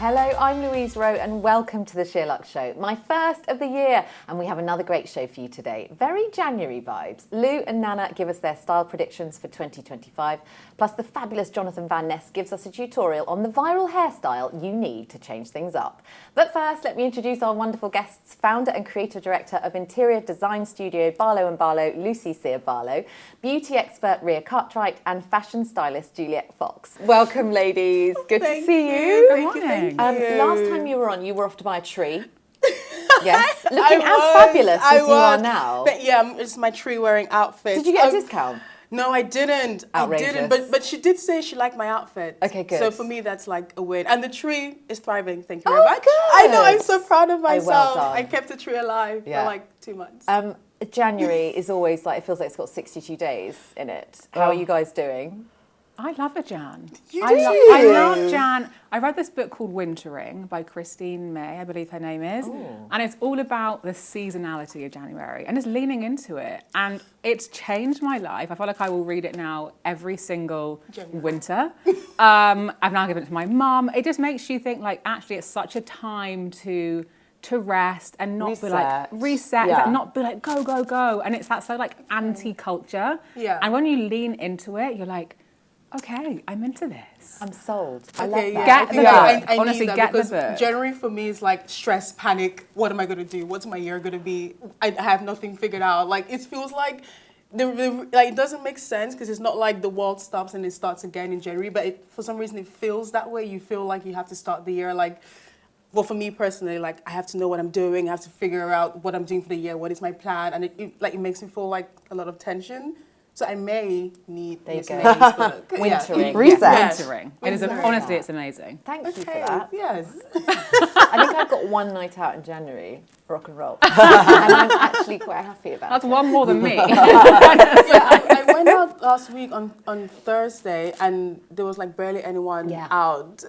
Hello, I'm Louise Roe and welcome to the SheerLuxe show, my first of the year, and we have another great show for you today. Very January vibes. Lou and Nana give us their style predictions for 2025, plus the fabulous Jonathan Van Ness gives us a tutorial on the viral hairstyle you need to change things up. But first, let me introduce our wonderful guests, founder and creative director of interior design studio Barlow Barlow, Lucy Sear-Barlow, beauty expert Rhea Cartwright, and fashion stylist Juliette Foxx. Welcome, ladies. Good to see you. Good morning. Last time you were on, you were off to buy a tree. Yes, looking as fabulous as you are now. But yeah, it's my tree-wearing outfit. Did you get a discount? No, I didn't. Outrageous. I didn't. But she did say she liked my outfit. Okay, good. So for me, that's like a win. And the tree is thriving. Thank you very much. Good. I know. I'm so proud of myself. Well done. I kept the tree alive for like 2 months. January is always like, it feels like it's got 62 days in it. How are you guys doing? I love a Jan. You I do? love Jan. I read this book called Wintering by Christine May, I believe her name is. Ooh. And it's all about the seasonality of January and just leaning into it. And it's changed my life. I feel like I will read it now every single winter. I've now given it to my mum. It just makes you think like, actually, it's such a time to rest and not be like reset and not be like go, go, go. And it's that so like anti-culture. Yeah. And when you lean into it, you're like, okay, I'm into this. I'm sold. I Okay, love that. Get the book. I Honestly, need that get the because book. January for me is like stress, panic. What am I going to do? What's my year going to be? I have nothing figured out. Like it feels like like it doesn't make sense because it's not like the world stops and it starts again in January. But for some reason, it feels that way. You feel like you have to start the year like. Well, for me personally, like I have to know what I'm doing. I have to figure out what I'm doing for the year. What is my plan? And it makes me feel like a lot of tension. So I may need Miss May's book. Wintering. Reset. Yes. Wintering. It is honestly, it's amazing. Thank you for that. Yes. I think I've got one night out in January, rock and roll. And I'm actually quite happy about That's it. one more than me. I went out last week on Thursday and there was like barely anyone out.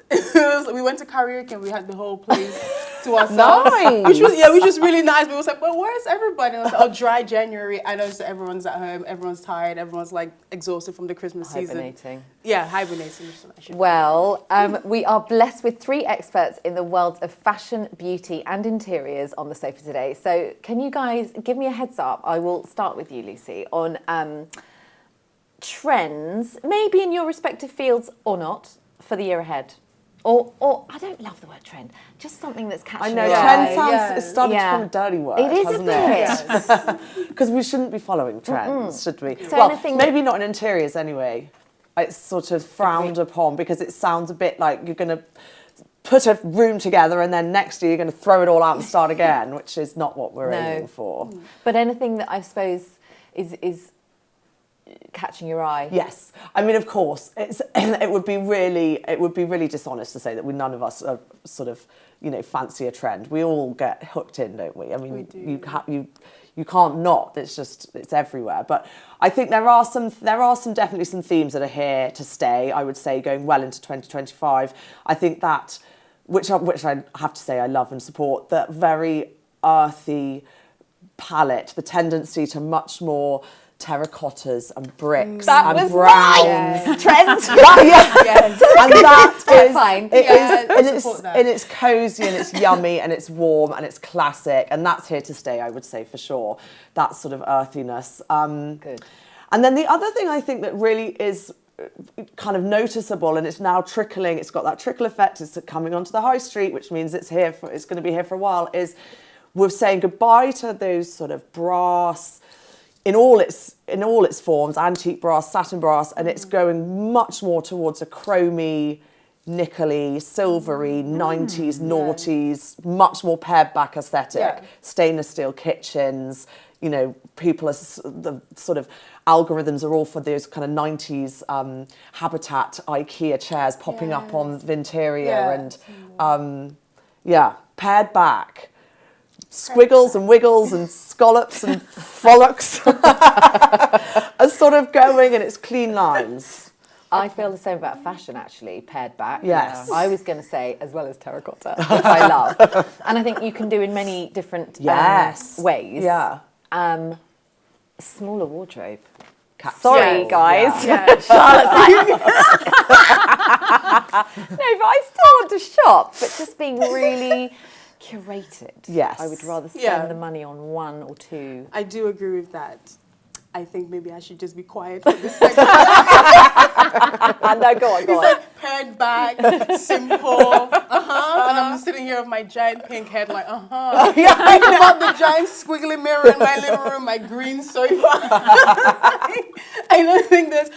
We went to karaoke and we had the whole place to ourselves. Nice. Which was really nice. But it was like, well, where's everybody? And I was like, oh, dry January. I know so everyone's at home, everyone's tired, everyone's like exhausted from the Christmas season. Hibernating. Yeah, hibernating. Well, we are blessed with 3 experts in the worlds of fashion, beauty and interiors on the sofa today. So can you guys give me a heads up? I will start with you, Lucy, on trends, maybe in your respective fields or not, for the year ahead. Or I don't love the word trend, just something that's catching I know, your trend eye. sounds, it's starting to become a dirty word, It is hasn't a bit. Because we shouldn't be following trends, should we? So well, anything maybe not in interiors anyway. It's sort of frowned upon because it sounds a bit like you're going to put a room together and then next year you're going to throw it all out and start again, which is not what we're aiming for. But anything that I suppose is catching your eye. Yes, I mean, of course, it would be really dishonest to say that none of us are sort of, fancy a trend. We all get hooked in, don't we? I mean, you can't not. It's everywhere. But I think there are definitely some themes that are here to stay. I would say going well into 2025. I think that, which I have to say I love and support, that very earthy palette, the tendency to much more terracottas and bricks and browns. Trend. Yes. And that is fine. And it's cozy and it's yummy and it's warm and it's classic and that's here to stay, I would say, for sure. That sort of earthiness. Good. And then the other thing I think that really is kind of noticeable and it's now trickling, it's got that trickle effect, it's coming onto the high street, which means it's going to be here for a while, is we're saying goodbye to those sort of brass, in all its forms, antique brass, satin brass, and it's going much more towards a chromy, nickel-y, silvery, 90s, noughties, much more pared back aesthetic, stainless steel kitchens, people are, the sort of algorithms are all for those kind of 90s Habitat IKEA chairs popping up on the interior and, pared back. Squiggles and wiggles and scallops and frolics are sort of going and it's clean lines. I feel the same about fashion, actually, pared back. Yes. I was going to say, as well as terracotta, which I love. And I think you can do in many different ways. Yeah. Smaller wardrobe. Capsule. Sorry, guys. Yeah. Charlotte's like... but I still want to shop, but just being really curated. Yes. I would rather spend the money on one or two. I do agree with that. I think maybe I should just be quiet for this second. No, go on. Like pared back, simple, and I'm sitting here with my giant pink head, like, thinking about the giant squiggly mirror in my living room, my green sofa. I don't think there's,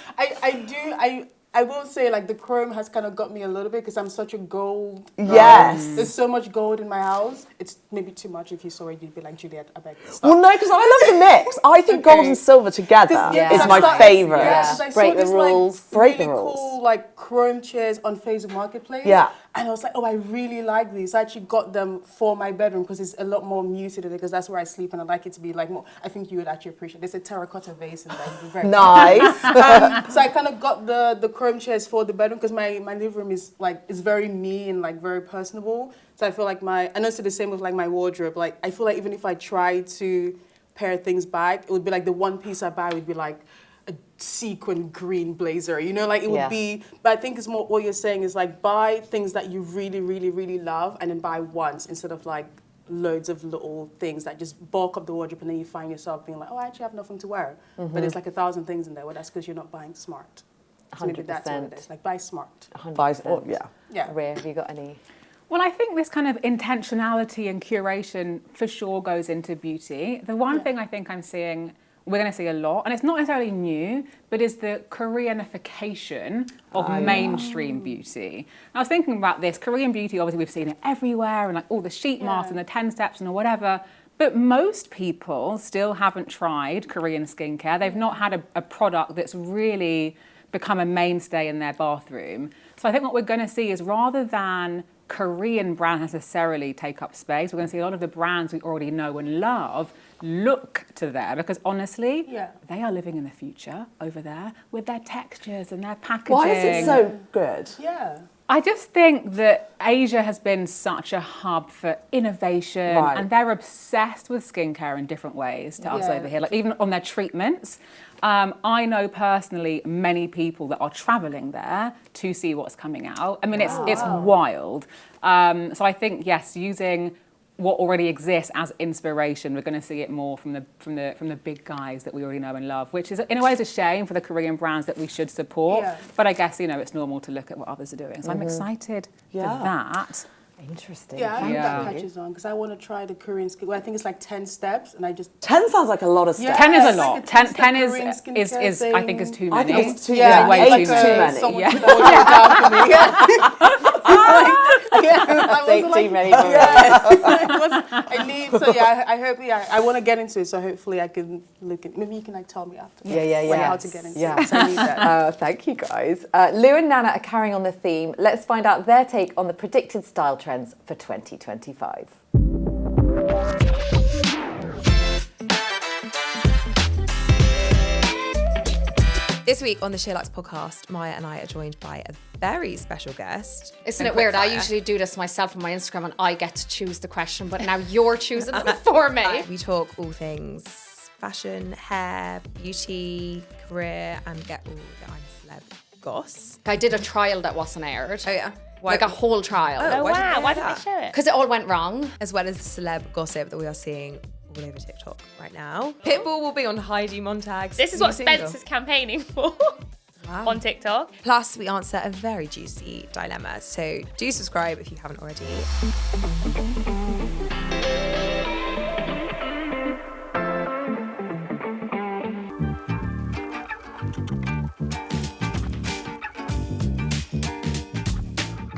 I will say, like, the chrome has kind of got me a little bit because I'm such a gold. Yes. There's so much gold in my house. It's maybe too much. If you saw it, you'd be like, Juliette, I beg. Stop. Well, no, because I love the mix. I think gold and silver together is my favourite. Yeah, I break saw this, the rules. Like, Break really the rules. cool, like, chrome chairs on Facebook Marketplace. Yeah. And I was like, oh, I really like these. I actually got them for my bedroom because it's a lot more muted in it because that's where I sleep and I like it to be like more. I think you would actually appreciate it. There's a terracotta vase in there. You'd be very Nice. so I kind of got the chrome chairs for the bedroom because my living room is like, it's very me and like very personable. So I feel like and also the same with like my wardrobe. Like I feel like even if I tried to pare things back, it would be like the one piece I buy would be like a sequin green blazer, you know, like it would be, but I think it's more what you're saying is like buy things that you really, really, really love and then buy once instead of like loads of little things that just bulk up the wardrobe and then you find yourself being like, oh, I actually have nothing to wear. But there's like 1,000 things in there. Well, that's because you're not buying smart. So maybe that's what it is. Like buy smart. 100%. Yeah. Rhea, have you got any? Well, I think this kind of intentionality and curation for sure goes into beauty. The one thing I think I'm seeing, we're going to see a lot, and it's not necessarily new, but is the Koreanification of mainstream beauty. And I was thinking about this. Korean beauty, obviously, we've seen it everywhere, and like all the sheet masks and the 10 steps and whatever. But most people still haven't tried Korean skincare. They've not had a product that's really become a mainstay in their bathroom. So I think what we're going to see is rather than Korean brands necessarily take up space, we're going to see a lot of the brands we already know and love look to there because honestly, they are living in the future over there with their textures and their packaging. Why is it so good? Yeah. I just think that Asia has been such a hub for innovation and they're obsessed with skincare in different ways to us over here, like even on their treatments. I know personally many people that are traveling there to see what's coming out. I mean, it's wild. So I think, yes, using what already exists as inspiration, we're going to see it more from the big guys that we already know and love, which is in a way is a shame for the Korean brands that we should support. But I guess, you know, it's normal to look at what others are doing. So I'm excited for that. Interesting. Yeah, I hope that catches on because I want to try the Korean skin. Well, I think it's like 10 steps, and I just 10 sounds like a lot of steps. 10 is a it's lot. like a 10 Korean is skincare I think is too I many. think it's too, way eight too is too many. many. someone to hold it down for me. Too many. I hope. I want to get into it, so hopefully I can look at. Maybe you can like tell me after. How to get into it. So I need that. Thank you, guys. Lou and Nana are carrying on the theme. Let's find out their take on the predicted style trends for 2025. This week on the SheerLuxe podcast, Maya and I are joined by a very special guest. Isn't it weird? I usually do this myself on my Instagram and I get to choose the question, but now you're choosing them for me. We talk all things fashion, hair, beauty, career, and get all the I'm a celeb goss. I did a trial that wasn't aired. Oh yeah. Like a whole trial. Oh, why didn't they show it? Because it all went wrong. As well as the celeb gossip that we are seeing all over TikTok right now. Pitbull will be on Heidi Montag's This is new what single. Spence is campaigning for on TikTok. Plus, we answer a very juicy dilemma. So do subscribe if you haven't already.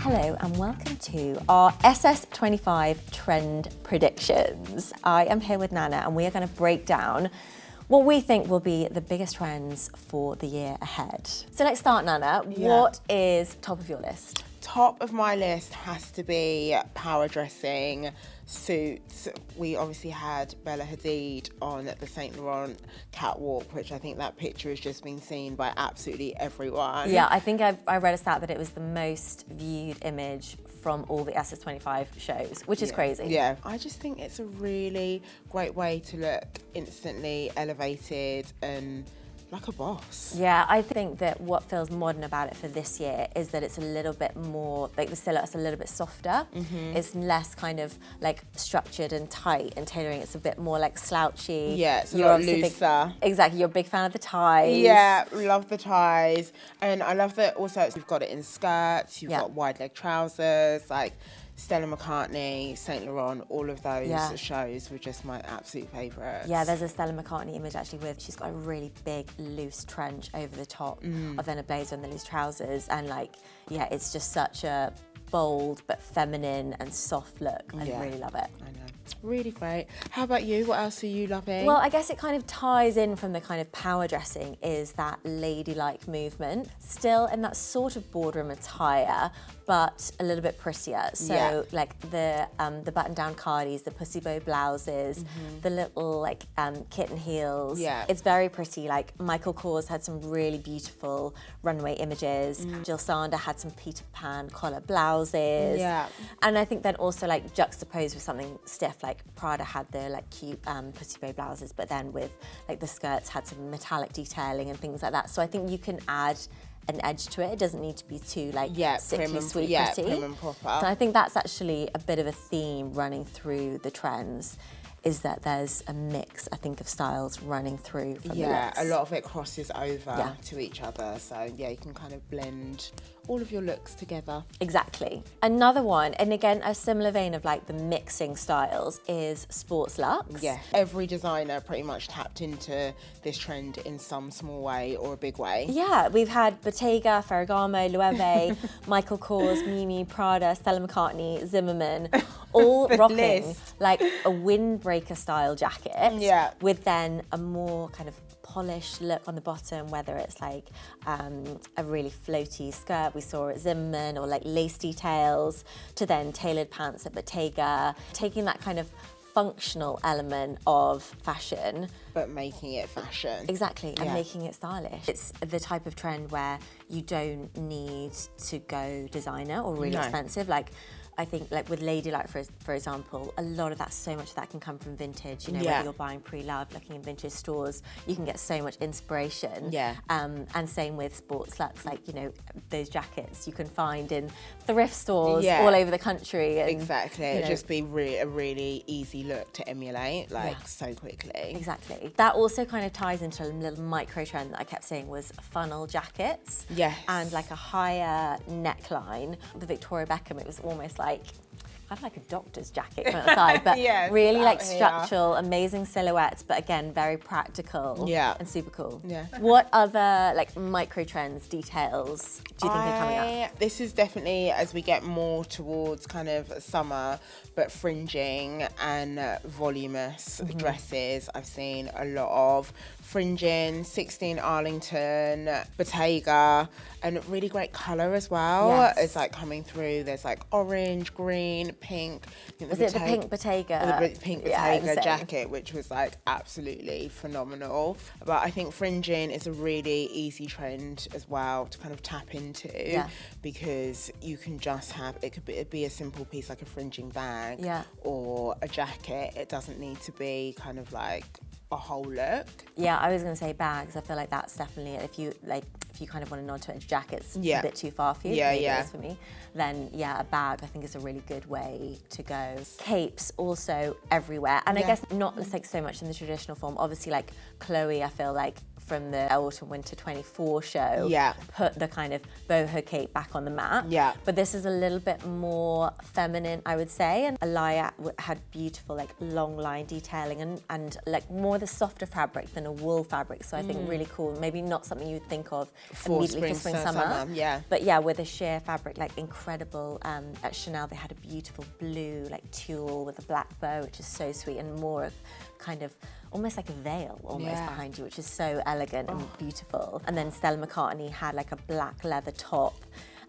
Hello and welcome to our SS25 trend predictions. I am here with Nana and we are going to break down what we think will be the biggest trends for the year ahead. So let's start, Nana. What is top of your list? Top of my list has to be power dressing, suits. We obviously had Bella Hadid on the Saint Laurent catwalk, which I think that picture has just been seen by absolutely everyone. Yeah, I think I read a stat that it was the most viewed image from all the SS25 shows, which is crazy. Yeah, I just think it's a really great way to look instantly elevated and like a boss. Yeah, I think that what feels modern about it for this year is that it's a little bit more, like the silhouette's a little bit softer. It's less kind of like structured and tight and tailoring. It's a bit more like slouchy. Yeah, it's a lot looser. Exactly, you're a big fan of the ties. Yeah, love the ties. And I love that also you've got it in skirts, you've got wide leg trousers, like Stella McCartney, Saint Laurent, all of those shows were just my absolute favourites. Yeah, there's a Stella McCartney image actually with, she's got a really big loose trench over the top of then a blazer and the loose trousers, and like, yeah, it's just such a bold but feminine and soft look. I really love it. I know. Really great. How about you? What else are you loving? Well, I guess it kind of ties in from the kind of power dressing is that ladylike movement. Still in that sort of boardroom attire, but a little bit prettier. So like the button-down cardies, the pussy bow blouses, the little like kitten heels. Yeah. It's very pretty. Like Michael Kors had some really beautiful runway images. Jill Sander had some Peter Pan collar blouses. Yeah. And I think then also like juxtaposed with something stiff, like Prada had the like cute pussy bow blouses, but then with like the skirts had some metallic detailing and things like that. So I think you can add an edge to it. It doesn't need to be too like sickly sweet pretty. Prim and proper. So I think that's actually a bit of a theme running through the trends, is that there's a mix, I think, of styles running through from the looks. A lot of it crosses over to each other. So yeah, you can kind of blend all of your looks together. Exactly. Another one, and again, a similar vein of like the mixing styles, is sports luxe. Yeah, every designer pretty much tapped into this trend in some small way or a big way. Yeah, we've had Bottega, Ferragamo, Loewe, Michael Kors, Mimi, Prada, Stella McCartney, Zimmermann, all rocking like a windbreaker style jacket with then a more kind of polished look on the bottom, whether it's like a really floaty skirt we saw at Zimmermann, or like lace details, to then tailored pants at Bottega, taking that kind of functional element of fashion but making it fashion. Exactly, and making it stylish. It's the type of trend where you don't need to go designer or really expensive. Like I think like with Ladylike, for example, a lot of that, so much of that can come from vintage. You know, whether you're buying pre-loved, looking in vintage stores, you can get so much inspiration. Yeah. And same with sports luxe, like, you know, those jackets you can find in thrift stores all over the country. And, exactly. It'd just be a really easy look to emulate, like so quickly. Exactly. That also kind of ties into a little micro trend that I kept saying was funnel jackets. Yes. And like a higher neckline. The Victoria Beckham, it was almost like, I had like a doctor's jacket on the side, but really like structural, amazing silhouettes, but again, very practical and super cool. Yeah. What other like micro trends, details do you think are coming up? This is definitely, as we get more towards kind of summer, but fringing and voluminous dresses. I've seen a lot of fringing, 16 Arlington, Bottega, and really great colour as well. It's like coming through. There's like orange, green, pink. Was it the pink Bottega? The pink Bottega jacket, which was like absolutely phenomenal. But I think fringing is a really easy trend as well to kind of tap into, because you can just have, it could be a simple piece like a fringing bag or a jacket. It doesn't need to be kind of like a whole look. Yeah, I was going to say bags. I feel like that's definitely, if you kind of want to nod to it, jackets a bit too far for you, maybe it is for me, then a bag I think is a really good way to go. Capes also everywhere, and I guess not like so much in the traditional form. Obviously, like Chloe, I feel like from the Autumn Winter 24 show, put the kind of boho cape back on the map. Yeah. But this is a little bit more feminine, I would say. And Alaya had beautiful like long line detailing and like more the softer fabric than a wool fabric. So I think really cool. Maybe not something you'd think of immediately for spring summer. But yeah, with a sheer fabric, like incredible. At Chanel they had a beautiful blue like tulle with a black bow, which is so sweet, and more of kind of almost like a veil behind you, which is so elegant and beautiful. And then Stella McCartney had like a black leather top,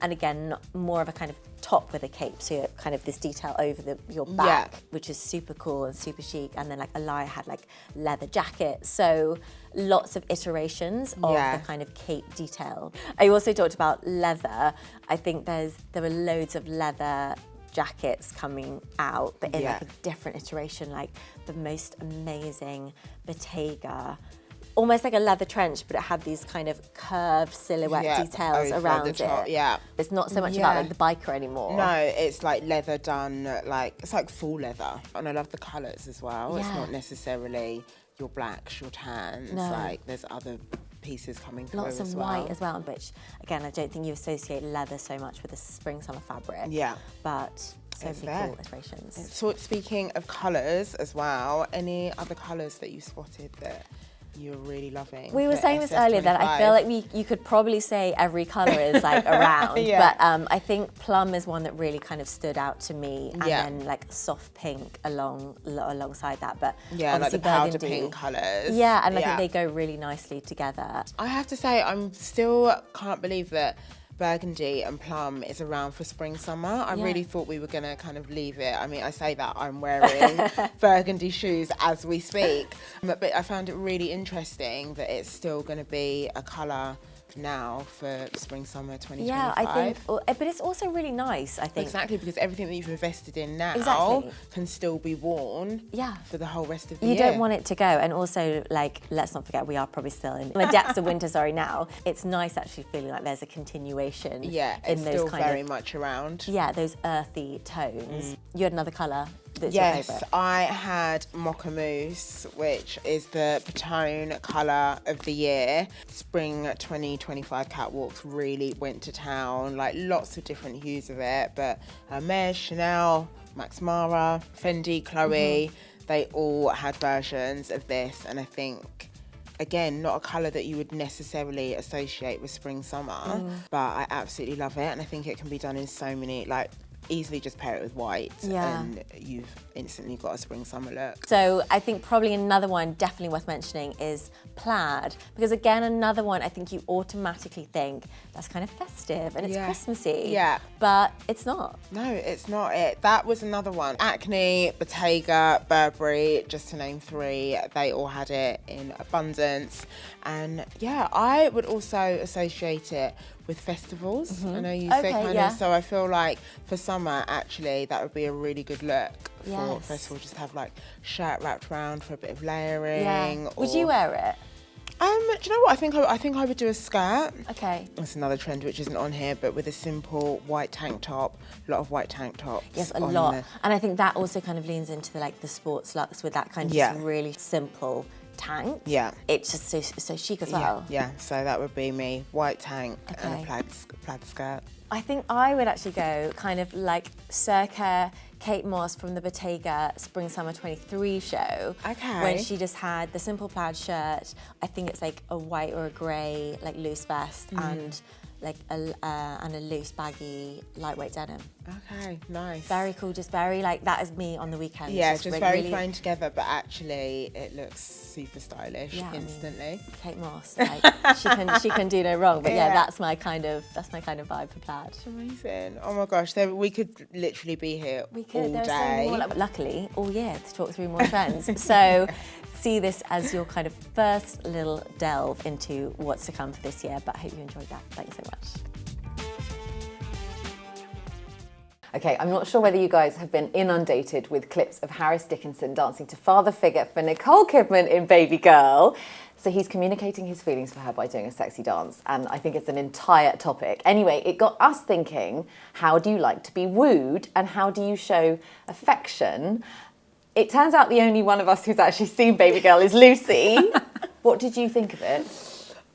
and again more of a kind of top with a cape, so kind of this detail over your back, which is super cool and super chic. And then like Alaya had like leather jacket, so lots of iterations of the kind of cape detail. I also talked about leather. I think there were loads of leather jackets coming out, but in like a different iteration, like the most amazing Bottega, almost like a leather trench, but it had these kind of curved silhouette details over around the top, it. Yeah. It's not so much about like the biker anymore. No, it's like leather done, like, it's like full leather. And I love the colours as well. It's not necessarily your blacks, your tans, like there's other pieces coming through Lots as of well. white as well, which again, I don't think you associate leather so much with the spring-summer fabric. Yeah. But so It's many there. cool iterations. So speaking of colours as well, any other colours that you spotted that you're really loving? We were for saying this earlier that I feel SS25? like you could probably say every colour is like around, but I think plum is one that really kind of stood out to me, and then like soft pink alongside that. But like obviously the powder burgundy. pink colours. Yeah, and I think they go really nicely together. I have to say, I'm still can't believe that burgundy and plum is around for spring summer. I really thought we were going to kind of leave it. I mean, I say that I'm wearing burgundy shoes as we speak, but I found it really interesting that it's still going to be a colour now for spring summer 2025. Yeah, I think, but it's also really nice, I think. Exactly, because everything that you've invested in now can still be worn for the whole rest of the year. You don't want it to go, and also, like, let's not forget, we are probably still in the depths of winter, now. It's nice actually feeling like there's a continuation in it's those still kind very of, much around. Yeah, those earthy tones. You had another colour that's your favourite. I had Mocha Mousse, which is the Patone colour of the year. Spring 2025 catwalks really went to town, like lots of different hues of it, but Hermes, Chanel, Max Mara, Fendi, Chloe, they all had versions of this, and I think, again, not a colour that you would necessarily associate with spring summer, but I absolutely love it, and I think it can be done in so many, like, easily just pair it with white and you've instantly got a spring summer look. So I think probably another one definitely worth mentioning is plaid, because again, another one I think you automatically think that's kind of festive and it's Christmassy. Yeah. But it's not. No, it's not it. That was another one. Acne, Bottega, Burberry, just to name three, they all had it in abundance. And yeah, I would also associate it with festivals. I know you said kind of, so I feel like for summer, actually, that would be a really good look for festival. Just have like shirt wrapped around for a bit of layering. Yeah. Would you wear it? Do you know what? I think I would do a skirt. Okay. That's another trend which isn't on here, but with a simple white tank top. A lot of white tank tops. Yes, a lot. And I think that also kind of leans into the sports luxe with that kind of just really simple tank. Yeah. It's just so chic as well. Yeah, so that would be me. White tank and a plaid skirt. I think I would actually go kind of like circa Kate Moss from the Bottega Spring Summer 23 show. Okay. When she just had the simple plaid shirt. I think it's like a white or a grey like loose vest and like and a loose baggy lightweight denim. Okay, nice. Very cool, just very like that is me on the weekend. Yeah, just very really thrown together, but actually it looks super stylish instantly. I mean, Kate Moss, like she can do no wrong. But yeah, that's my kind of vibe for plaid. Amazing. Oh my gosh, we could literally be here all There's day. So more, luckily, all year to talk through more trends. So see this as your kind of first little delve into what's to come for this year. But I hope you enjoyed that. Thanks so much. Okay, I'm not sure whether you guys have been inundated with clips of Harris Dickinson dancing to Father Figure for Nicole Kidman in Baby Girl. So he's communicating his feelings for her by doing a sexy dance, and I think it's an entire topic. Anyway, it got us thinking, how do you like to be wooed and how do you show affection? It turns out the only one of us who's actually seen Baby Girl is Lucy. What did you think of it?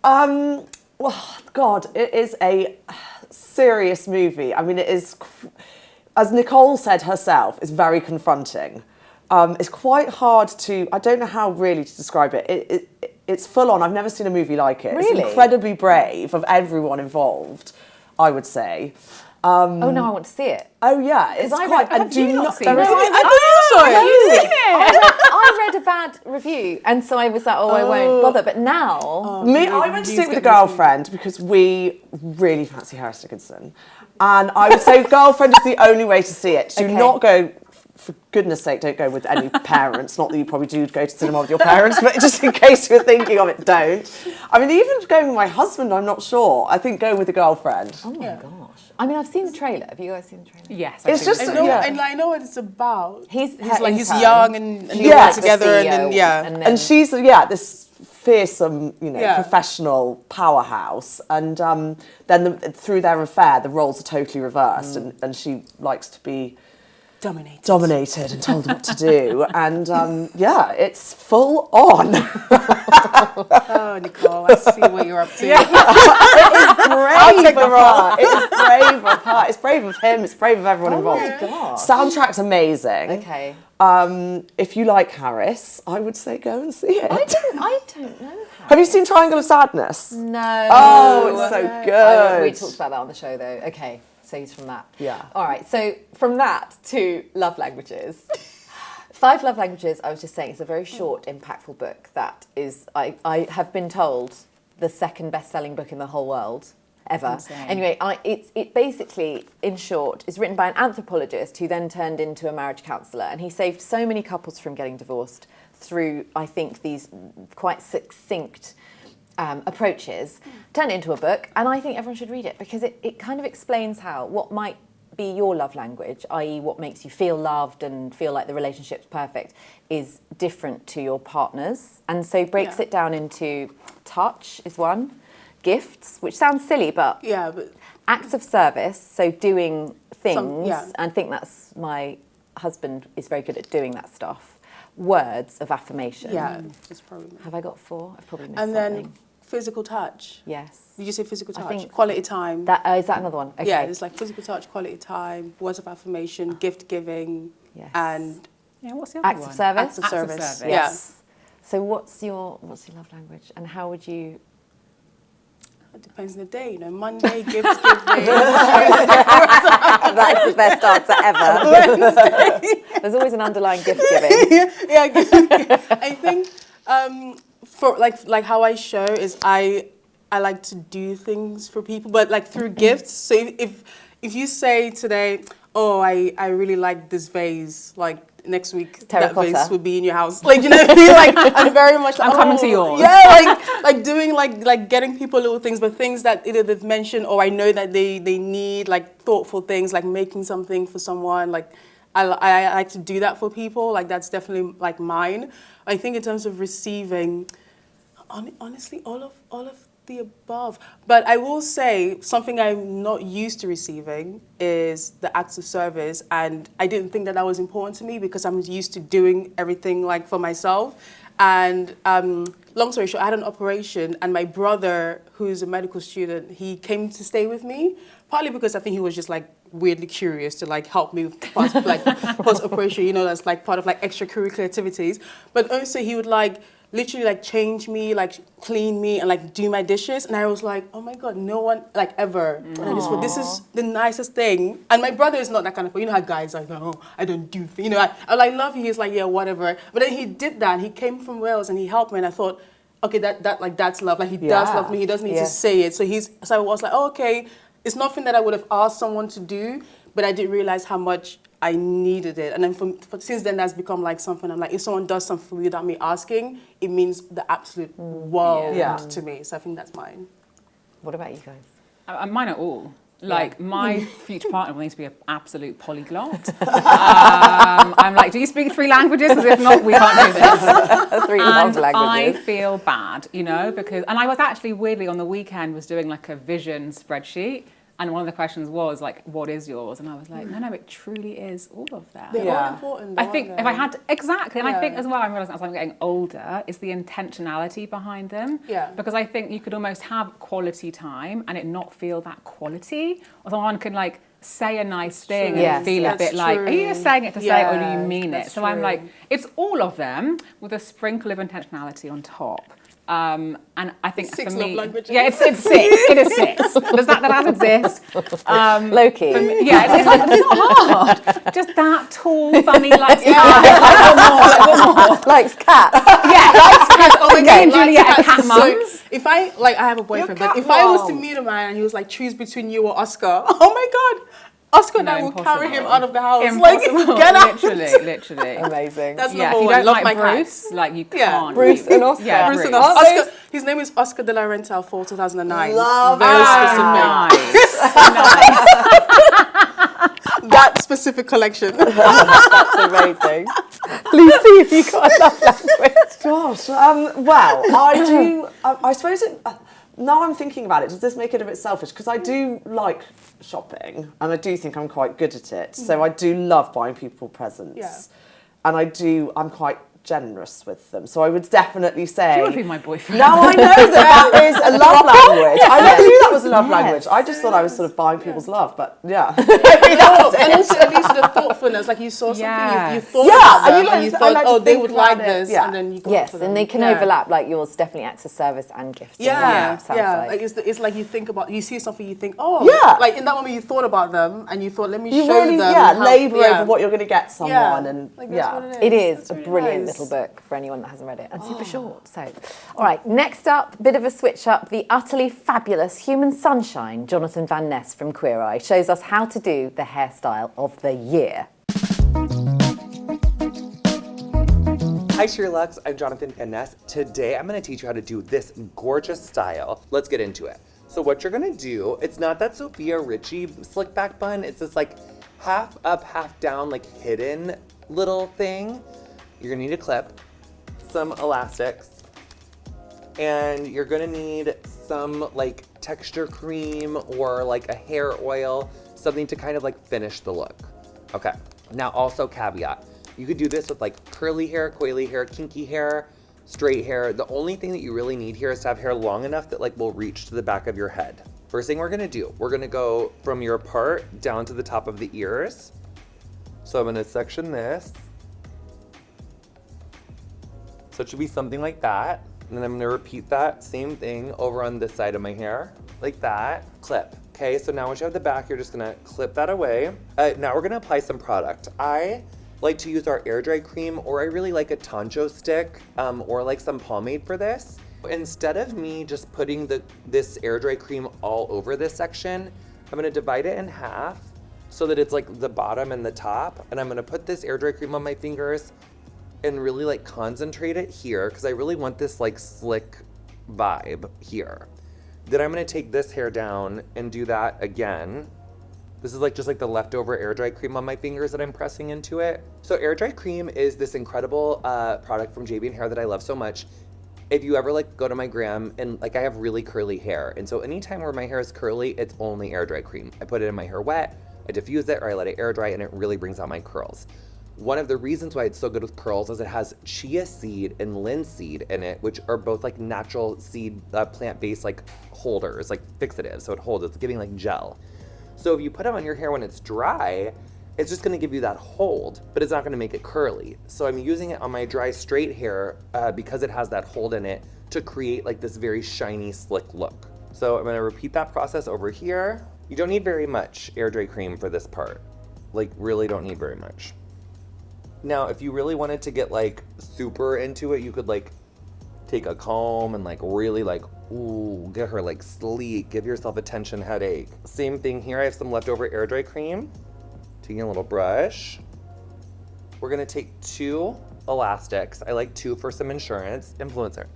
Well, God, it is a serious movie. I mean, it is, as Nicole said herself, it's very confronting. It's quite hard to, I don't know how really to describe it. It's full on. I've never seen a movie like it. Really? It's incredibly brave of everyone involved, I would say. Oh no, I want to see it. Oh yeah, it's quite. Have you not seen it? I read a bad review, and so I was like, I won't bother. But now, I went to see it with a girlfriend because we really fancy Harris Dickinson, and I would say girlfriend is the only way to see it. Do not go. For goodness sake, don't go with any parents. Not that you probably do go to cinema with your parents, but just in case you're thinking of it, don't. I mean, even going with my husband, I'm not sure. I think go with a girlfriend. oh my gosh. I mean, I've seen the trailer. Have you guys seen the trailer? Yes, It's just, And I know what it's about. He's He's her he's intern. young and they Yeah. work together, and then CEO, yeah. and she's this fearsome, professional powerhouse. And then through their affair, the roles are totally reversed, and she likes to be dominated and told what to do. And it's full on. Oh, Nicole, I see what you're up to. It is brave of her. It is brave of her. It's brave of him. It's brave of everyone involved. Oh my God. Soundtrack's amazing. Okay. If you like Harris, I would say go and see it. I don't know. Have you seen Triangle of Sadness? No. Oh, it's so good. We talked about that on the show, though. Okay, so he's from that. Yeah. All right, so from that to love languages. 5 Love Languages, I was just saying, it's a very short, impactful book that is, I have been told, the second best-selling book in the whole world ever. Insane. Anyway, it basically, in short, is written by an anthropologist who then turned into a marriage counsellor, and he saved so many couples from getting divorced through, I think, these quite succinct approaches, turned it into a book, and I think everyone should read it because it kind of explains what might be your love language, i.e. what makes you feel loved and feel like the relationship's perfect, is different to your partner's. And so breaks it down into touch is one, gifts, which sounds silly, but acts of service, so doing things, and I think that's my husband is very good at doing that stuff. Words of affirmation. Yeah, it's probably. Have I got 4? I've probably missed And something. then physical touch. Yes. Did you say physical touch? think Quality time. Is that another one? Okay. Yeah, it's like physical touch, quality time, words of affirmation, gift giving, and what's the other acts one? of service. acts of service. Yeah. Yes. So what's your love language, and how would you? It depends on the day, Monday, gift giving. That's the best answer ever. There's always an underlying gift giving. I think for like how I show is I like to do things for people, but like through gifts. So if you say today, oh, I really like this vase, like next week that vase would be in your house. Like, you know what I mean? Like, I'm very much like, I'm coming to yours. Yeah, like doing like getting people little things, but things that either they've mentioned or I know that they need, like thoughtful things, like making something for someone. Like I like to do that for people. Like that's definitely like mine. I think in terms of receiving, honestly, all of the above. But I will say something I'm not used to receiving is the acts of service, and I didn't think that was important to me because I'm used to doing everything like for myself. And long story short, I had an operation, and my brother, who's a medical student, he came to stay with me, partly because I think he was just like weirdly curious to like help me with post operation, that's like part of like extracurricular activities. But also he would like literally like change me, like clean me, and like do my dishes. And I was like, oh my God, no one like ever. And I just thought, this is the nicest thing. And my brother is not that kind of person. You know how guys are like, oh, I don't do things. I like love you. He's like, yeah, whatever. But then he did that. And he came from Wales and he helped me. And I thought, okay, that's love. Like he does love me. He doesn't need to say it. So I was like, oh, okay, it's nothing that I would have asked someone to do, but I didn't realize how much I needed it. And then since then, that's become like something I'm like, if someone does something for me without me asking, it means the absolute world to me. So I think that's mine. What about you guys? Mine are all. Like, my future partner will need to be an absolute polyglot. I'm like, do you speak 3 languages? Because if not, we can't do this. 3 love languages. I feel bad, because, and I was actually weirdly on the weekend was doing like a vision spreadsheet. And one of the questions was like, what is yours? And I was like, no, it truly is all of them. They're all important. I think if I had to, exactly. And I think as well, I'm realizing as I'm getting older, is the intentionality behind them. Yeah. Because I think you could almost have quality time and it not feel that quality. Or someone can like say a nice thing and feel a bit like, are you just saying it to say it or do you mean it? So I'm like, it's all of them with a sprinkle of intentionality on top. And I think 6 for me, love languages. yeah, it's 6. It is 6. Does that exist? Low-key. Yeah, it's not hard. Just that tall, funny, likes cats. One more. Likes cats. Yeah, likes cats. Oh my Me God, and Juliette are cat so mums. if I have a boyfriend, but if I was to meet a man and he was like, choose between you or Oscar, oh my God. Oscar and I will carry him out of the house. Impossible. Like, get out. Literally. Amazing. That's If number you one. don't Love like my Bruce, cat. like you can't. Bruce and Oscar. Yeah, Bruce Bruce. and Oscar. His name is Oscar de la Renta for 2009. Love Very Nice. specific. That specific collection. That's amazing. Lucy, if you got a love language. Gosh, well, I do. I suppose now I'm thinking about it, does this make it a bit selfish? Because I do like shopping, and I do think I'm quite good at it. So I do love buying people presents, and I'm quite generous with them. So I would definitely say. You would be my boyfriend. Now I know that is a love language. I never knew that was a love language. I just thought I was sort of buying people's love, but yeah. And also at least the thoughtfulness, like you saw something, you thought about them, and you thought, oh, they would like this, and then you got for them. And they can overlap, like yours definitely acts as service and gifting. Like. Like it's like you think about, you see something, you think, like in that moment you thought about them, and you thought, let me show them. Labour over what you're going to get someone, and it is a brilliant little book for anyone that hasn't read it, and super short. So, all right, next up, bit of a switch up. The utterly fabulous Human Sunshine, Jonathan Van Ness from Queer Eye, shows us how to do the hairstyle of the year. Hi SheerLuxe, I'm Jonathan Van Ness. Today I'm going to teach you how to do this gorgeous style. Let's get into it. So what you're going to do, it's not that Sophia Richie slick back bun, it's this like half up, half down, like hidden little thing. You're going to need a clip, some elastics, and you're going to need some like texture cream or like a hair oil, something to kind of like finish the look. Okay, now also caveat. You could do this with like curly hair, coily hair, kinky hair, straight hair. The only thing that you really need here is to have hair long enough that like will reach to the back of your head. First thing we're gonna do, we're gonna go from your part down to the top of the ears. So I'm gonna section this. So it should be something like that. And then I'm gonna repeat that same thing over on this side of my hair, like that, clip. Okay, so now once you have the back, you're just gonna clip that away. Now we're gonna apply some product. I like to use our air dry cream, or I really like a Toncho stick, or like some pomade for this. Instead of me just putting this air dry cream all over this section, I'm gonna divide it in half so that it's like the bottom and the top. And I'm gonna put this air dry cream on my fingers and really like concentrate it here, because I really want this like slick vibe here. Then I'm gonna take this hair down and do that again. This is like just like the leftover air dry cream on my fingers that I'm pressing into it. So air dry cream is this incredible product from JVN Hair that I love so much. If you ever like go to my gram, and like I have really curly hair, and so anytime where my hair is curly, it's only air dry cream. I put it in my hair wet, I diffuse it, or I let it air dry, and it really brings out my curls. One of the reasons why it's so good with curls is it has chia seed and linseed in it, which are both like natural seed, plant-based like holders, like fixatives. So it holds, it's giving like gel. So if you put it on your hair when it's dry, it's just gonna give you that hold, but it's not gonna make it curly. So I'm using it on my dry, straight hair because it has that hold in it to create like this very shiny, slick look. So I'm gonna repeat that process over here. You don't need very much air dry cream for this part. Like really don't need very much. Now, if you really wanted to get like super into it, you could like take a comb and like really like, ooh, get her like sleek, give yourself a tension headache. Same thing here, I have some leftover air dry cream. Taking a little brush. We're gonna take 2 elastics. I like 2 for some insurance, influencer.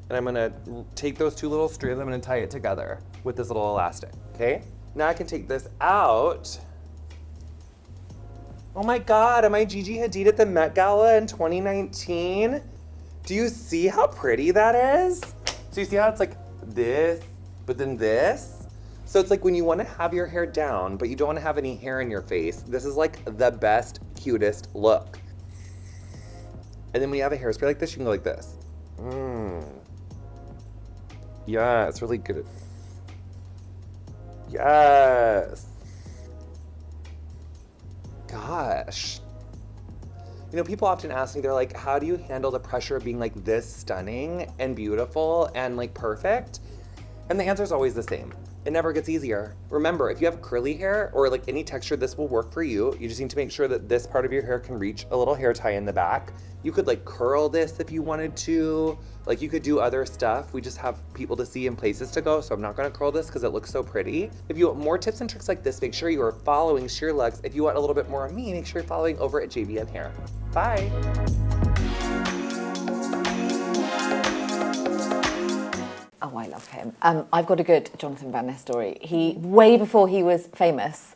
And I'm gonna take those 2 little strands, I'm gonna tie it together with this little elastic, okay? Now I can take this out. Oh my God, am I Gigi Hadid at the Met Gala in 2019? Do you see how pretty that is? So you see how it's like this, but then this? So it's like when you want to have your hair down, but you don't want to have any hair in your face, this is like the best, cutest look. And then when you have a hairspray like this, you can go like this. Yeah, it's really good. Yes. Gosh. You know, people often ask me, they're like, how do you handle the pressure of being like this stunning and beautiful and like perfect? And the answer is always the same. It never gets easier. Remember, if you have curly hair or like any texture, this will work for you. You just need to make sure that this part of your hair can reach a little hair tie in the back. You could like curl this if you wanted to. Like you could do other stuff. We just have people to see and places to go, so I'm not gonna curl this because it looks so pretty. If you want more tips and tricks like this, make sure you are following SheerLuxe. If you want a little bit more of me, make sure you're following over at JVN Hair. Bye. Oh, I love him. I've got a good Jonathan Van Ness story. Way before he was famous,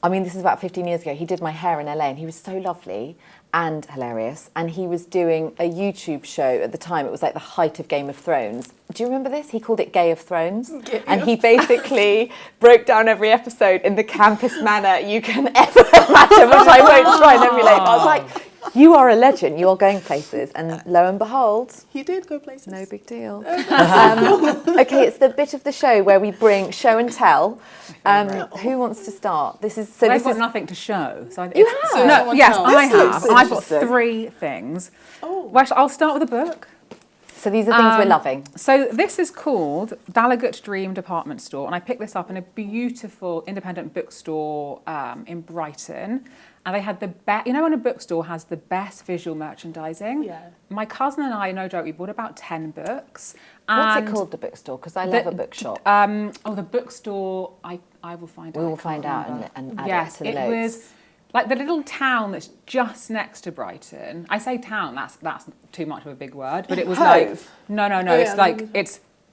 I mean, this is about 15 years ago. He did my hair in LA and he was so lovely and hilarious. And he was doing a YouTube show at the time. It was like the height of Game of Thrones. Do you remember this? He called it Gay of Thrones. And he basically broke down every episode in the campest manner you can ever imagine, which I won't try and emulate. But I was like, you are a legend. You are going places. And lo and behold, He did go places. no big deal. Okay, it's the bit of the show where we bring show and tell. Who wants to start? This is so. I've This got is nothing to show. So You have? So No, someone yes, tell. I This have. looks I've got interesting. 3 things. Oh. Well, I'll start with a book. so. These are things we're loving. So this is called Dalagut Dream Department Store, and I picked this up in a beautiful independent bookstore in Brighton. And they had the best, you know when a bookstore has the best visual merchandising? Yeah. My cousin and I, no joke, we bought about 10 books. What's it and called, the bookstore? Because I love a bookshop. the bookstore, I will find out. We will I can't find out remember. and add yes, it to the it notes. was like the little town that's just next to Brighton. I say town, that's too much of a big word, but it was like, Hove. no, Oh, it's yeah, like,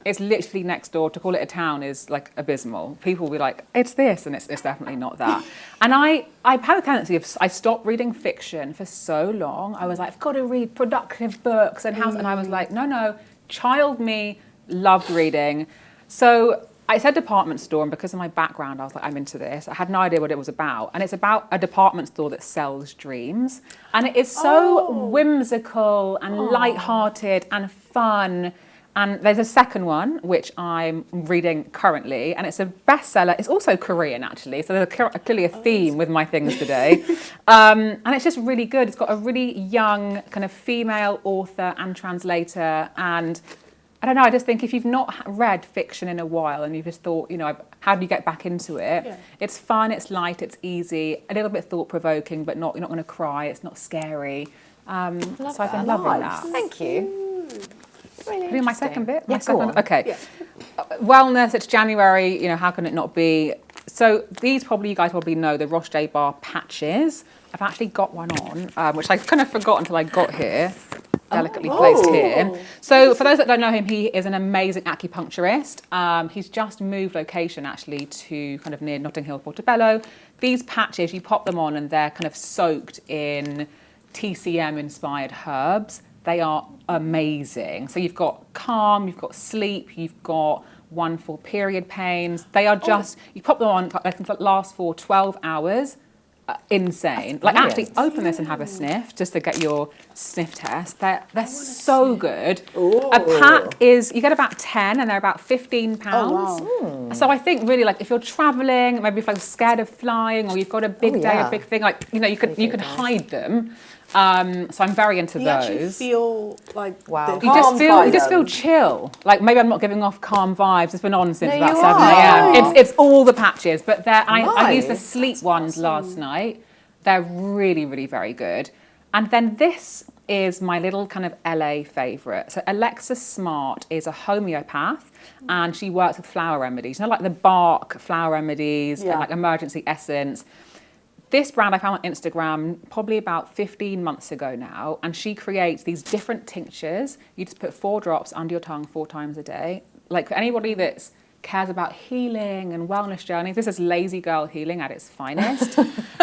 it's literally next door. To call it a town is like abysmal. People will be like, it's this, and it's definitely not that. And I've had a tendency of, I stopped reading fiction for so long. I was like, I've got to read productive books and and I was like, no, child me loved reading. So I said department store, and because of my background, I was like, I'm into this. I had no idea what it was about. And it's about a department store that sells dreams. And it is so whimsical and light-hearted and fun. And there's a second one, which I'm reading currently, and it's a bestseller. It's also Korean, actually, so there's clearly a theme with my things today. And it's just really good. It's got a really young kind of female author and translator, and I don't know, I just think if you've not read fiction in a while and you've just thought, how do you get back into it? Yeah. It's fun, it's light, it's easy, a little bit thought-provoking, but you're not going to cry, it's not scary. So I've been loving that. Thank you. Really Doing my second bit? Yeah, go on. Okay. Yeah. Wellness, it's January, how can it not be? So these you guys probably know, the Roche Day Bar patches. I've actually got one on, which I kind of forgot until I got here. Delicately placed here. So for those that don't know him, he is an amazing acupuncturist. He's just moved location actually to kind of near Notting Hill, Portobello. These patches, you pop them on and they're kind of soaked in TCM inspired herbs. They are amazing. So you've got calm, you've got sleep, you've got one for period pains. They are just, you pop them on, they can last for 12 hours. Insane. Like actually open this and have a sniff just to get your sniff test. They're so good. A pack is, you get about 10 and they're about £15. Oh, wow. So I think really like if you're traveling, maybe if you're scared of flying or you've got a big day, a big thing, like, you can hide them. So I'm very into You those. actually feel like Wow. You just feel chill. Like maybe I'm not giving off calm vibes. It's been on since No, about you 7 are. a.m. It's all the patches, but I used the Nice. sleep ones last night. They're really, really very good. And then this is my little kind of LA favourite. So Alexa Smart is a homeopath and she works with flower remedies. Like the bark flower remedies and like emergency essence. This brand I found on Instagram probably about 15 months ago now, and she creates these different tinctures. You just put 4 drops under your tongue 4 times a day. Like for anybody that cares about healing and wellness journeys, this is lazy girl healing at its finest.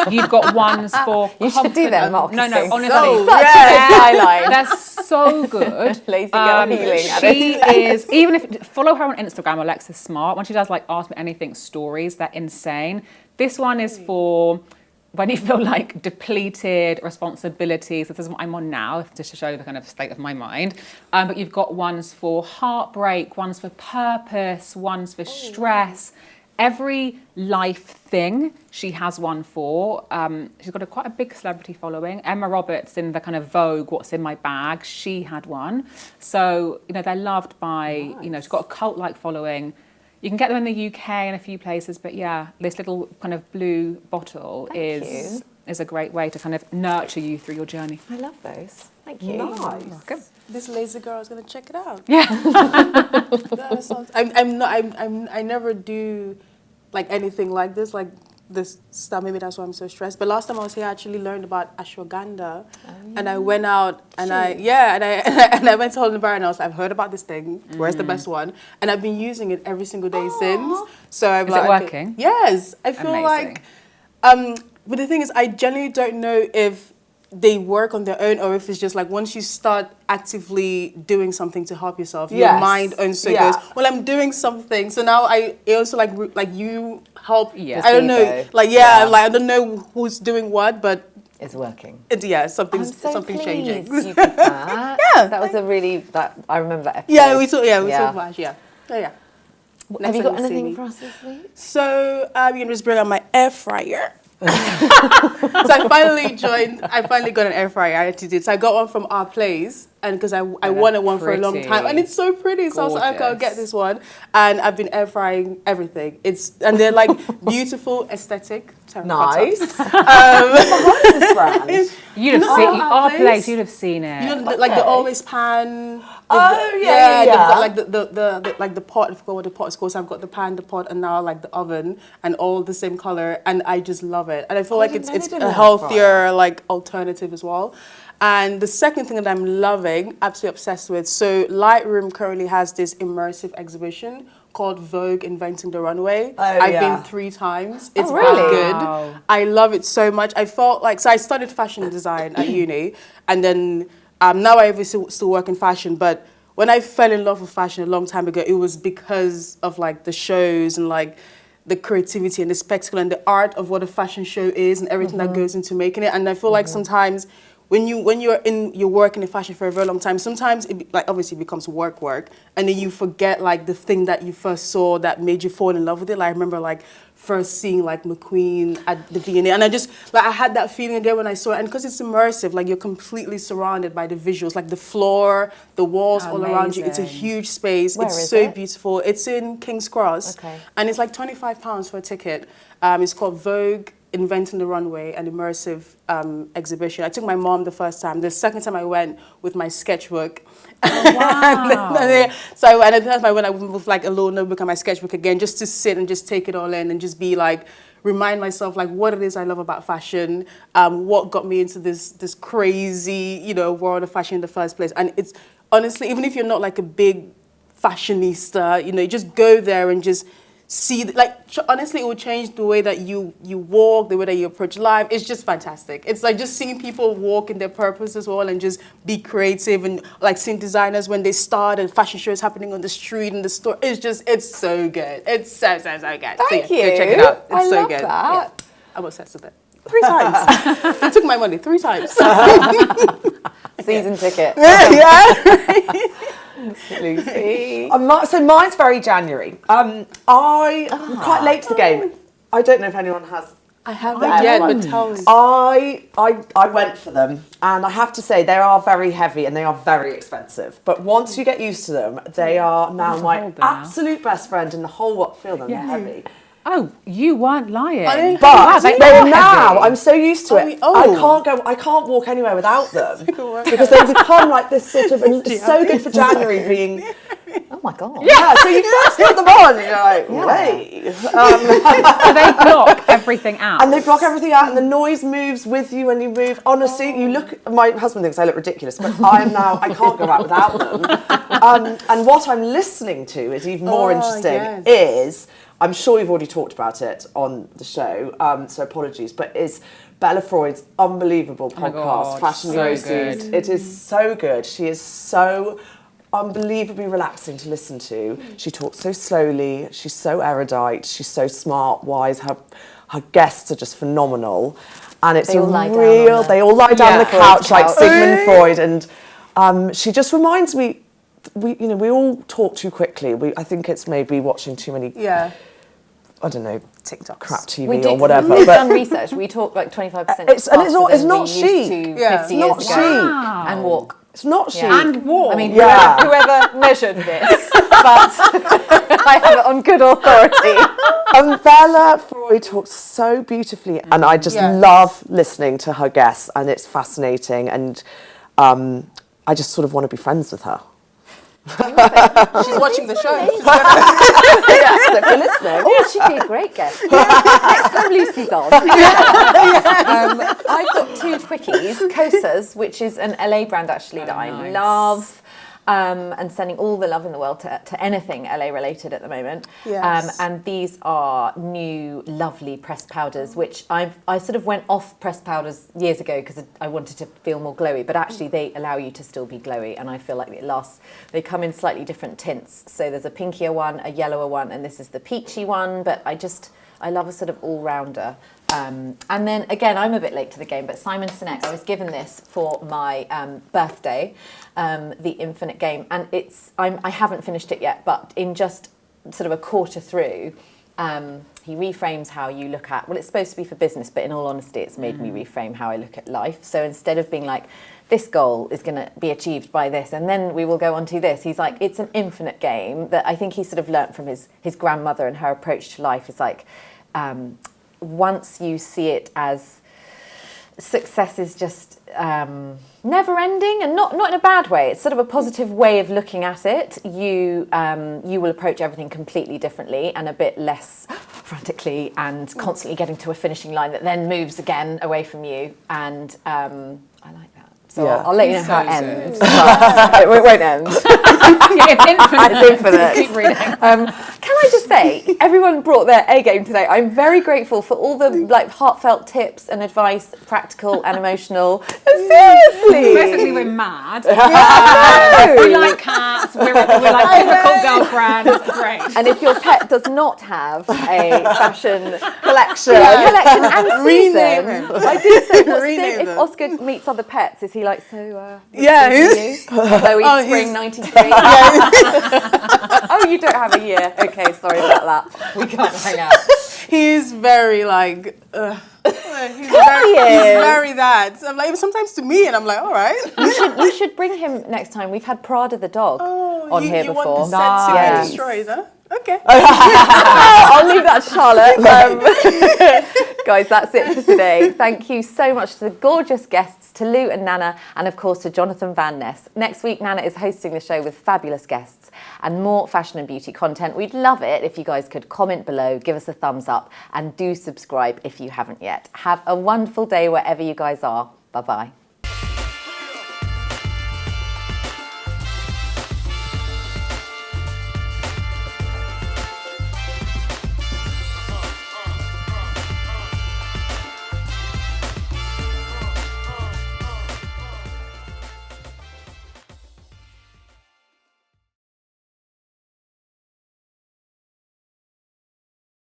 You've got ones for You should do them, Mark. No, honestly. Such a good guideline. They're so good. Lazy girl healing. She is, even if, follow her on Instagram, Alexa Smart. When she does like Ask Me Anything stories, they're insane. This one is for when you feel like depleted, responsibilities. This is what I'm on now, just to show the kind of state of my mind. But you've got ones for heartbreak, ones for purpose, ones for stress. Every life thing she has one for. She's got quite a big celebrity following. Emma Roberts in the kind of Vogue, What's in My Bag, she had one. So, they're loved by, she's got a cult-like following. You can get them in the UK and a few places, but yeah, this little kind of blue bottle is a great way to kind of nurture you through your journey. I love those. Thank you. Nice. Good. This lazy girl is gonna check it out. Yeah. That sounds, I never do like anything like this stuff. Maybe that's why I'm so stressed. But last time I was here, I actually learned about ashwagandha, and I went out and I went to Holland Bar and I was like, I've heard about this thing. Where's the best one? And I've been using it every single day since. So I'm Is it working? Yes, I feel Amazing. like But the thing is, I genuinely don't know if they work on their own or if it's just like once you start actively doing something to help yourself, your mind also goes, well, I'm doing something. So now I also like you help. Yeah. I don't know. Like, like I don't know who's doing what, but it's working. Something's changing. You did that. That was a really, I remember that episode. We talked about it, Have you got anything for us this week? So I'm going to just bring out my air fryer. So I finally got an air fryer. I had to do it. So I got one from Our Place, and because I wanted one for a long time, and it's so pretty. So I was like, okay, I'll get this one, and I've been air frying everything. And they're like beautiful, aesthetic. Nice. This brand. You'd have seen Our Place. You'd have seen it. You know, like the always pan. Yeah. They've got like the pot. I forgot what the pot is called. So I've got the pan, the pot, and now like the oven, and all the same color, and I just love it. And I feel like it's a healthier like alternative as well. And the second thing that I'm loving, absolutely obsessed with. So Lightroom currently has this immersive exhibition called Vogue Inventing the Runway. I've been 3 times. It's really good. I love it so much. I felt like, so I studied fashion design at uni, and then now I obviously still work in fashion, but when I fell in love with fashion a long time ago, it was because of like the shows and like the creativity and the spectacle and the art of what a fashion show is and everything that goes into making it. And I feel like sometimes when you're working in fashion for a very long time, sometimes it like obviously becomes work, and then you forget like the thing that you first saw that made you fall in love with it. Like I remember like first seeing like McQueen at the V&A, and I just like I had that feeling again when I saw it, and because it's immersive, like you're completely surrounded by the visuals, like the floor, the walls all around you. It's a huge space. It's so beautiful. It's in King's Cross, and it's like £25 for a ticket. It's called Vogue Inventing the Runway, an immersive exhibition. I took my mom the first time. The second time I went with my sketchbook. Oh, wow. So and the third time I went with like a little notebook and my sketchbook again, just to sit and just take it all in and just be like, remind myself like what it is I love about fashion, what got me into this crazy, world of fashion in the first place. And it's honestly, even if you're not like a big fashionista, you just go there and just see, like, honestly, it will change the way that you walk, the way that you approach life. It's just fantastic. It's like just seeing people walk in their purpose as well and just be creative, and like seeing designers when they start and fashion shows happening on the street and the store. It's so good. It's so good. Thank you. Go check it out. It's so love good. That. Yeah. I'm obsessed with it. 3 times. They took my money 3 times. Season ticket. Lucy. So mine's very January. I'm quite late to the game. I don't know if anyone has. I haven't yet, but tell me. I went for them, and I have to say they are very heavy and they are very expensive. But once you get used to them, they are now my absolute best friend in the whole lot. Feel them, they're heavy. Oh, you weren't lying. But they now, I'm so used to it. I can't walk anywhere without them because they become like this sort of. And it's so good for January being. Oh my god! Yeah, so you first put them on, and you're like, wait. So they block everything out. And they block everything out, and the noise moves with you when you move. Honestly, you look. My husband thinks I look ridiculous, but I can't go out without them. And what I'm listening to is even more interesting. Is I'm sure you've already talked about it on the show, so apologies, but is Bella Freud's unbelievable podcast, Fashion Roasties. It is so good. She is so unbelievably relaxing to listen to. She talks so slowly. She's so erudite. She's so smart, wise. Her guests are just phenomenal. And it's They all lie down on the couch like Sigmund Freud. And she just reminds me, we all talk too quickly. I think it's maybe watching too many... I don't know, TikTok, crap TV or whatever. We've done research. We talk like 25%. It's not chic. Yeah, it's not chic. And walk. It's not chic. And walk. I mean, whoever measured this, but I have it on good authority. Bella Freud talks so beautifully, and I just love listening to her guests, and it's fascinating, and I just sort of want to be friends with her. She's watching the show. So if you're listening. Oh, she'd be a great guest. Next time Lucy's on. I've got 2 quickies. Kosas, which is an LA brand actually that I love. and sending all the love in the world to anything LA related at the moment. Yes. And these are new, lovely pressed powders, which I sort of went off pressed powders years ago because I wanted to feel more glowy, but actually they allow you to still be glowy, and I feel like it lasts. They come in slightly different tints. So there's a pinkier one, a yellower one, and this is the peachy one, but I love a sort of all-rounder. And then again, I'm a bit late to the game, but Simon Sinek, I was given this for my birthday, the Infinite Game, and I haven't finished it yet, but in just sort of a quarter through, he reframes how you look at, well, it's supposed to be for business, but in all honesty, it's made me reframe how I look at life. So instead of being like, this goal is going to be achieved by this, and then we will go on to this, he's like, it's an infinite game that I think he sort of learnt from his grandmother, and her approach to life is like, once you see it as success is just never ending, and not in a bad way, it's sort of a positive way of looking at it, you will approach everything completely differently and a bit less frantically and constantly getting to a finishing line that then moves again away from you, and I like that. So I'll let you know how it ends. It won't end. It's infinite. It's infinite. Keep reading. Can I just say, everyone brought their A game today. I'm very grateful for all the like heartfelt tips and advice, practical and emotional. Seriously. Basically, we're mad. We like cats. We're like difficult girlfriends. Great. And if your pet does not have a fashion collection and season, I do say, if Oscar meets other pets, is he like, so, Chloe, spring 93. Oh, you don't have a year. Okay, sorry about that. We can't hang out. He's very like, he's very that. So I'm like, sometimes to me, and I'm like, all right. You should bring him next time. We've had Prada the dog on here before. Want the set to get destroyed, huh? Okay. I'll leave that to Charlotte. Guys, that's it for today. Thank you so much to the gorgeous guests, to Lou and Nana, and of course to Jonathan Van Ness. Next week, Nana is hosting the show with fabulous guests and more fashion and beauty content. We'd love it if you guys could comment below, give us a thumbs up, and do subscribe if you haven't yet. Have a wonderful day wherever you guys are. Bye-bye.